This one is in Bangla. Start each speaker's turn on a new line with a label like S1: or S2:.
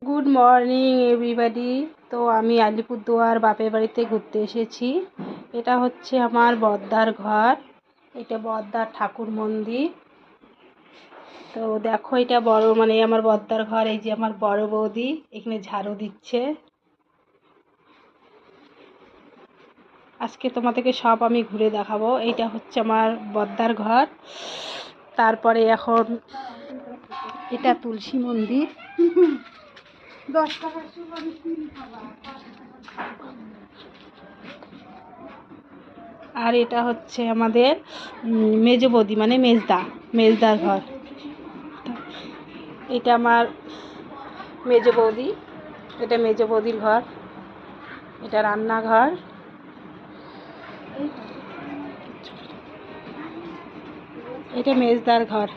S1: Good morning everybody. তো আমি আলিপুরদুয়ার বাপের বাড়িতে ঘুরতে এসেছি। এটা হচ্ছে আমার বদ্দার ঘর, এটা বদ্দার ঠাকুর মন্দির। তো দেখো এটা বড় আমার বদ্দার ঘর। এই যে আমার বড় বৌদি এখানে ঝাড়ু দিচ্ছে। আজকে তোমাদেরকে সব আমি ঘুরে দেখাবো। এইটা হচ্ছে আমার বদ্দার ঘর। তারপরে এখন এটা তুলসী মন্দির। 10 টাকার আর এটা হচ্ছে আমাদের মেজ বৌদি মেজদার ঘর। এটা আমার মেজ বৌদি, এটা মেজ বৌদির ঘর, এটা রান্নাঘর। এটা মেজদার ঘর।